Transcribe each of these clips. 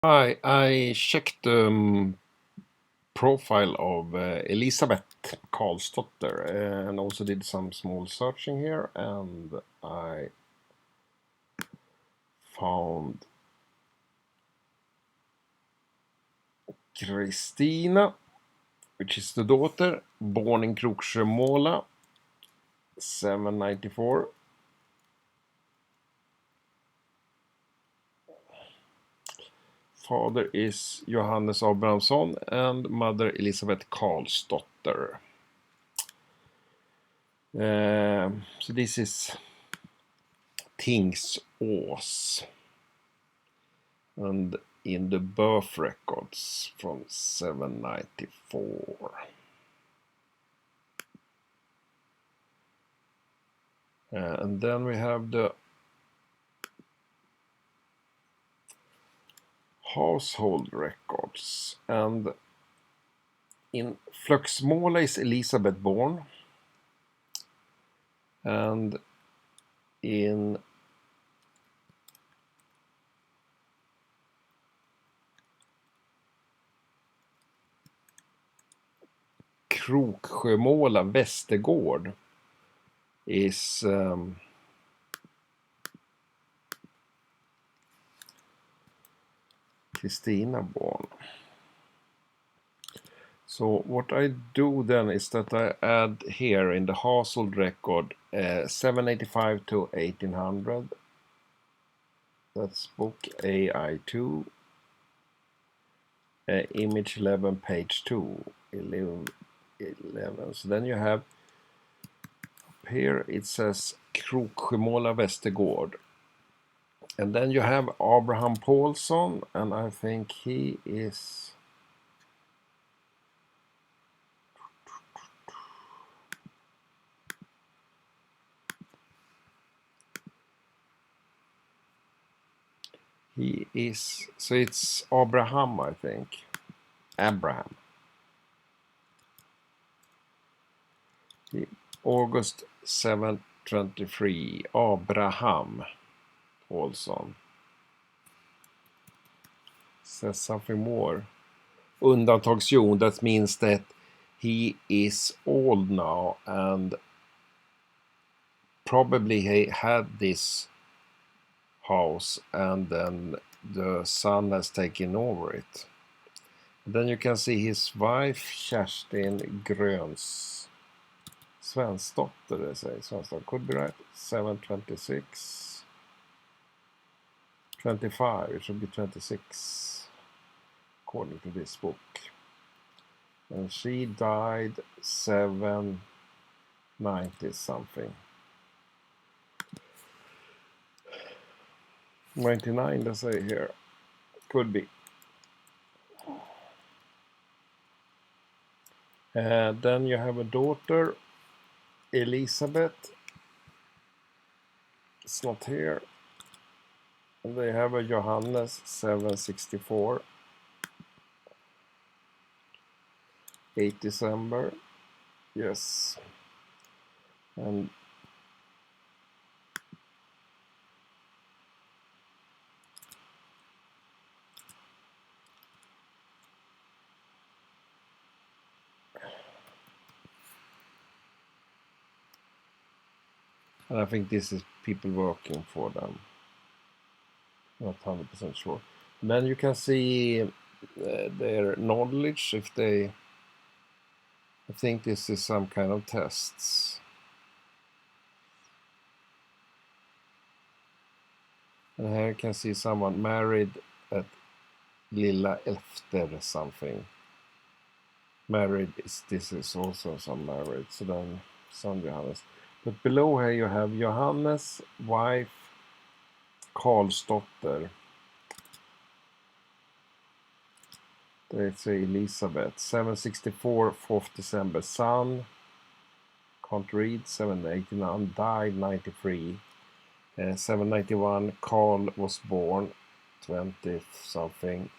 I checked the profile of Elisabeth Karlsdotter and also did some small searching here, and I found Kristina, which is the daughter, born in Kroksjömåla, 794. Father is Johannes Abrahamsson and mother Elisabeth Karlsdotter. So this is Tingsa, and in the birth records from 794. And then we have the household records, and in Flöxmåla is Elisabeth born, and in Kroksjömåla, Västergård, is Kristina born. So what I do then is that I add here in the household record 785 to 1800. That's book AI2. Image 11, page 2. 11. So then you have up here it says Kroksjömåla, Västergård. And then you have Abraham Paulsson, and I think he is so it's Abraham, I think. Abraham. August 723. Abraham Paulsson. Says something more. Undantagsjon, that means that he is old now and probably he had this house and then the son has taken over it. Then you can see his wife Kerstin Gröns Svensdotter, they say. Svensdotter could be right. 726. 25, it should be 26 according to this book. And she died 790 something. 99, they say here. Could be. Then you have a daughter, Elisabeth. It's not here. And they have a Johannes, 764. 8 December. Yes. And I think this is people working for them. Not 100% sure. And then you can see their knowledge if they. I think this is some kind of tests. And here you can see someone married at Lilla Efter something. Married this is also some married. So then son Johannes. But below here you have Johannes, wife, Karlsdotter. They say Elisabeth. 764, 4th December. Son, can't read. 789, died 93. 791, Karl was born 20 something.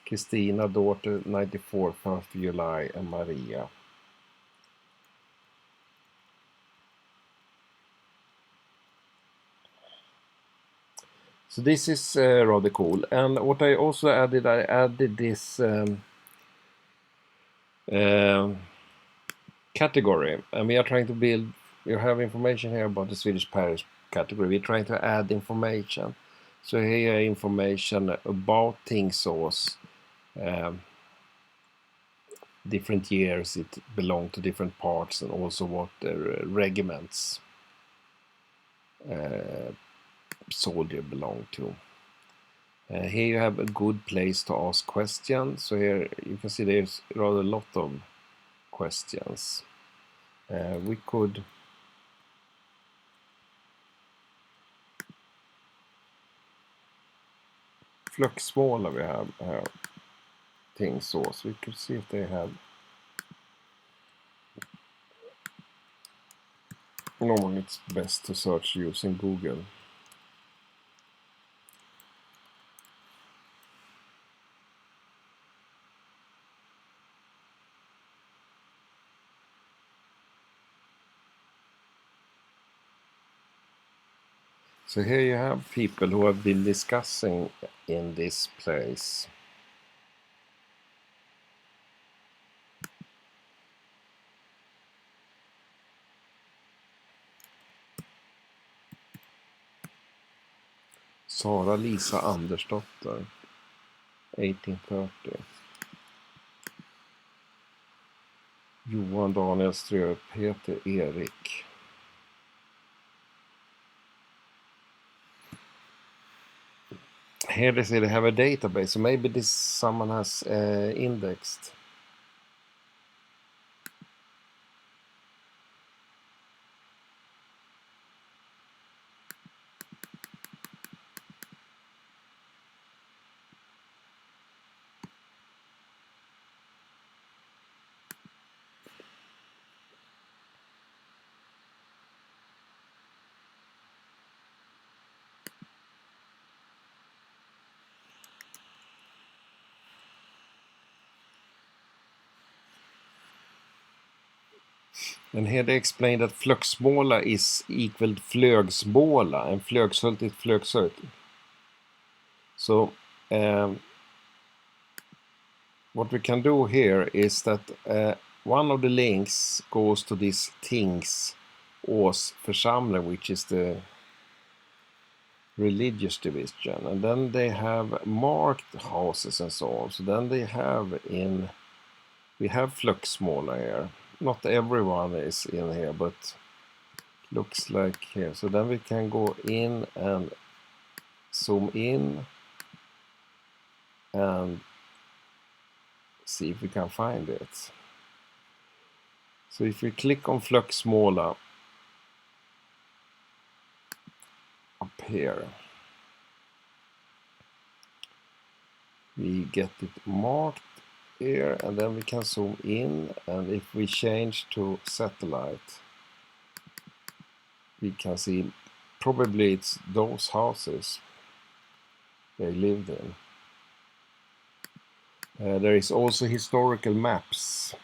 Kristina, daughter, 94, 1st July, and Maria. So this is rather cool. And what I also added, I added this category, and we are trying to build. You have information here about the Swedish parish category. We're trying to add information. So here information about Tingsa, different years it belonged to different parts, and also what regiments soldier belonged to. Here you have a good place to ask questions. So here you can see there's rather a lot of questions. We could Fluxmåla we have here things so we could see if they have. Normally it's best to search using Google. So here you have people who have been discussing in this place. Sara Lisa Andersdotter, 1830. Johan Daniel Ströp, Peter Erik. Here they say they have a database, so maybe this someone has indexed. And here they explain that Fluxmåla is equal to Flögsmåla and Flögshult is Flögshult. So what we can do here is that one of the links goes to this Tingsa församling, which is the religious division, and then they have marked houses and so on. So then they have we have Fluxmåla here. Not everyone is in here, but looks like here. So then we can go in and zoom in and see if we can find it. So if we click on Fluxmåla up here, we get it marked here, and then we can zoom in, and if we change to satellite, we can see probably it's those houses they lived in. There is also historical maps.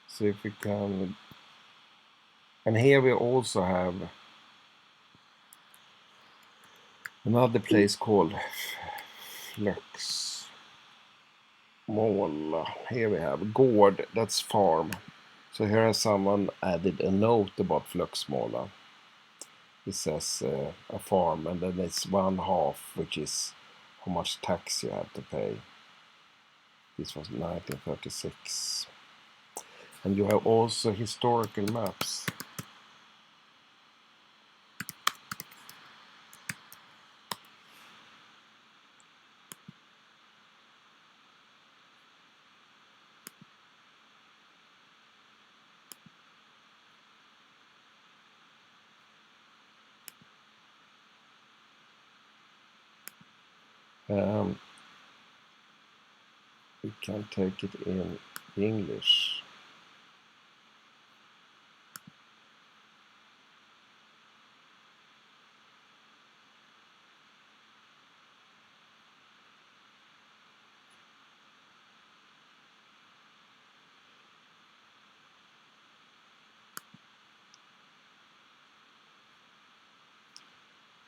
So if we can, and here we also have another place called Fluxmåla. Here we have Gård, that's farm. So here has someone added a note about Fluxmåla. It says a farm, and then it's 1/2, which is how much tax you have to pay. This was 1936. And you have also historical maps. We can take it in English.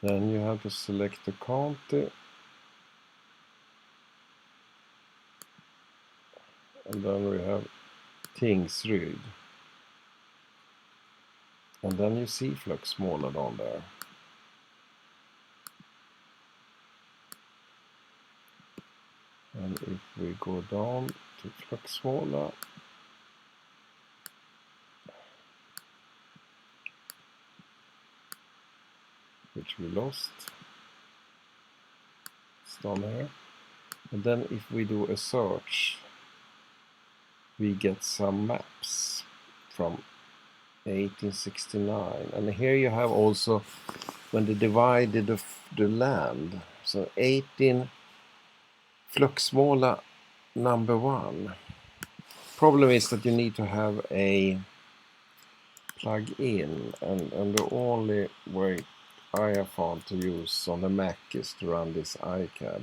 Then you have to select the county. And then we have Tingsryd. And then you see Fluxsmåla down there. And if we go down to Fluxsmåla, which we lost, it's down here. And then if we do a search, we get some maps from 1869. And here you have also when they divided the land. So 18 Fluxsmåla number 1. Problem is that you need to have a plug-in, and the only way I have found to use on the Mac is to run this iCab.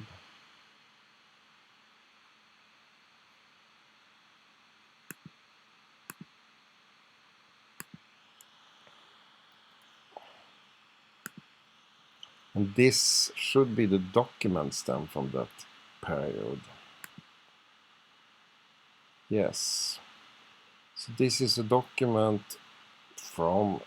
And this should be the documents then from that period. Yes. So this is a document from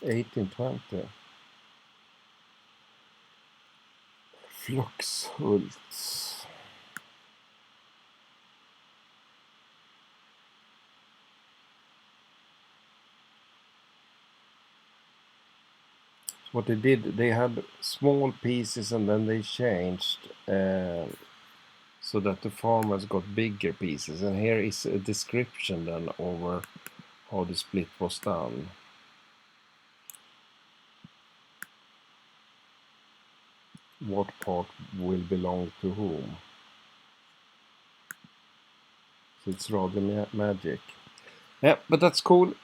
1820. Fluxhult. What they did, they had small pieces and then they changed so that the farmers got bigger pieces. And here is a description then over how the split was done. What part will belong to whom. So it's rather magic. Yeah, but that's cool.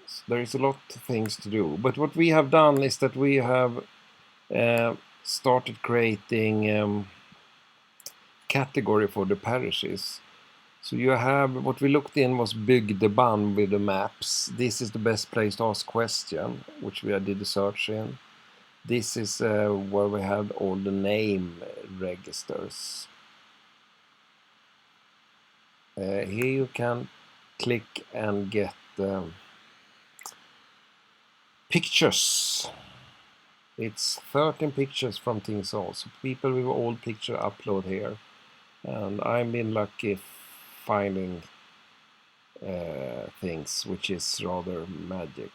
So there is a lot of things to do. But what we have done is that we have started creating category for the parishes. So you have, what we looked in was bygdeban with the maps. This is the best place to ask question, which we did the search in. This is where we have all the name registers. Here you can click and get pictures. It's 13 pictures from Tingsa. So people with old picture upload here. And I've been lucky finding things which is rather magic.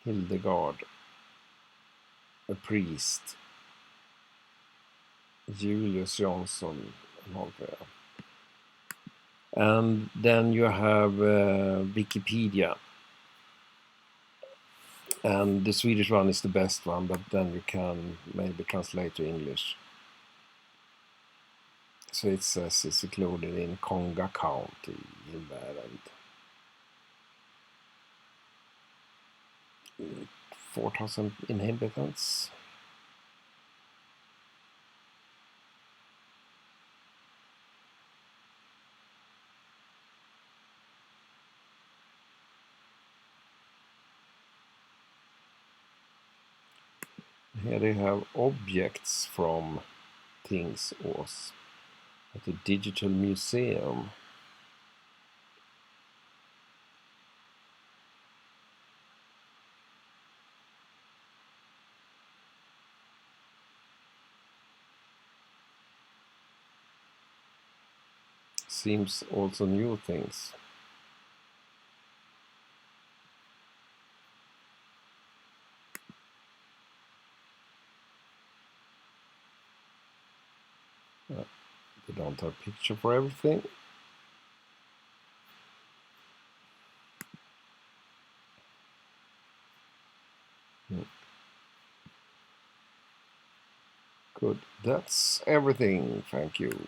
Hildegard, a priest. Julius Johnson, and then you have Wikipedia, and the Swedish one is the best one, but then you can maybe translate to English. So it says it's included in Konga County in Värmland. 4,000 inhabitants. Here they have objects from Tingsås at the Digital Museum. Seems also new things. They don't have picture for everything. Good. That's everything. Thank you.